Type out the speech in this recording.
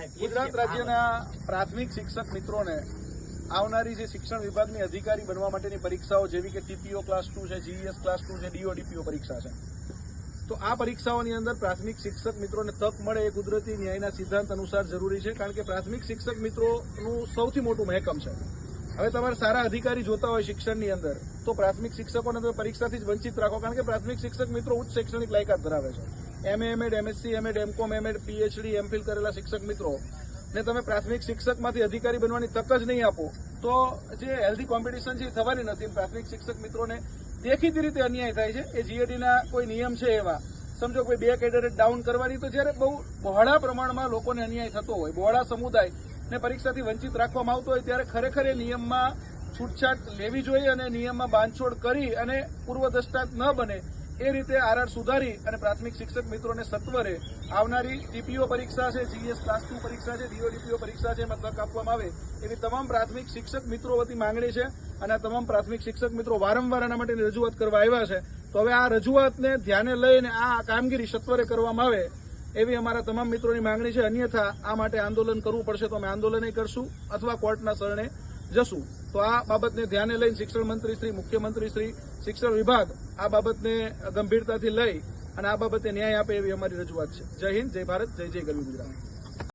ગુજરાત રાજ્યના પ્રાથમિક શિક્ષક મિત્રોને આવનારી જે શિક્ષણ વિભાગની અધિકારી બનવા માટેની પરીક્ષાઓ જેવી કે ટીપીઓ ક્લાસ 2 છે, જીઈએસ ક્લાસ 2 છે, ડીઓડીપીઓ પરીક્ષા છે, તો આ પરીક્ષાઓની અંદર પ્રાથમિક શિક્ષક મિત્રોને તક મળે એ કુદરતી ન્યાયના સિદ્ધાંત અનુસાર જરૂરી છે, કારણ કે પ્રાથમિક શિક્ષક મિત્રોનું સૌથી મોટું મહેકમ છે. હવે તમારે સારા અધિકારી જોતા હોય શિક્ષણની અંદર તો પ્રાથમિક શિક્ષકોને તમે પરીક્ષાથી જ વંચિત રાખો, કારણ કે પ્રાથમિક શિક્ષક મિત્રો ઉચ્ચ શૈક્ષણિક લાયકાત ધરાવે છે. MA, MEd, MSc, MEd, MCom, MEd, PhD, MPhil કરેલા શિક્ષક મિત્રો ને તમે પ્રાથમિક શિક્ષકમાંથી અધિકારી બનવાની તક જ નહીં આપો તો જે હેલ્ધી કોમ્પિટિશન છે એ થવાની નથી. પ્રાથમિક શિક્ષક મિત્રોને દેખીતી રીતે અન્યાય થાય છે. એ જીએડીના કોઈ નિયમ છે એવા, સમજો કોઈ 2 કેડેટ ડાઉન કરવાની, તો જ્યારે બહુ બહોળા પ્રમાણમાં લોકોને અન્યાય થતો હોય, બહોળા સમુદાય ને પરીક્ષાથી વંચિત રાખવામાં આવતો હોય, ત્યારે ખરેખર એ નિયમમાં છૂટછાટ લેવી જોઈએ અને નિયમમાં બાંધછોડ કરી અને પૂર્વદ્રષ્ટાંત ન બને એ રીતે આરઆર સુધારી અને પ્રાથમિક શિક્ષક મિત્રોને સત્વરે આવનારી ટીપીઓ પરીક્ષા છે, જીએસ ક્લાસ 2 પરીક્ષા છે, ડીઓડીપીઓ પરીક્ષા છે, એમાં તક આપવામાં આવે એવી તમામ પ્રાથમિક શિક્ષક મિત્રો વતી માંગણી છે. અને આ તમામ પ્રાથમિક શિક્ષક મિત્રો વારંવાર આના માટેની રજૂઆત કરવા આવ્યા છે. તો હવે આ રજૂઆતને ધ્યાને લઈને આ કામગીરી સત્વરે કરવામાં આવે એવી અમારા તમામ મિત્રોની માંગણી છે. અન્યથા આ માટે આંદોલન કરવું પડશે તો અમે આંદોલન કરશું અથવા કોર્ટના શરણે જશું. તો આ બાબતને ધ્યાને લઈને શિક્ષણ મંત્રી શ્રી, મુખ્યમંત્રી શ્રી, શિક્ષણ વિભાગ આ બાબતને ગંભીરતાથી લઈ અને આ બાબતે ન્યાય આપે એવી અમારી રજૂઆત છે. જય હિન્દ, જય ભારત, જય જય ગરવી ગુજરાત.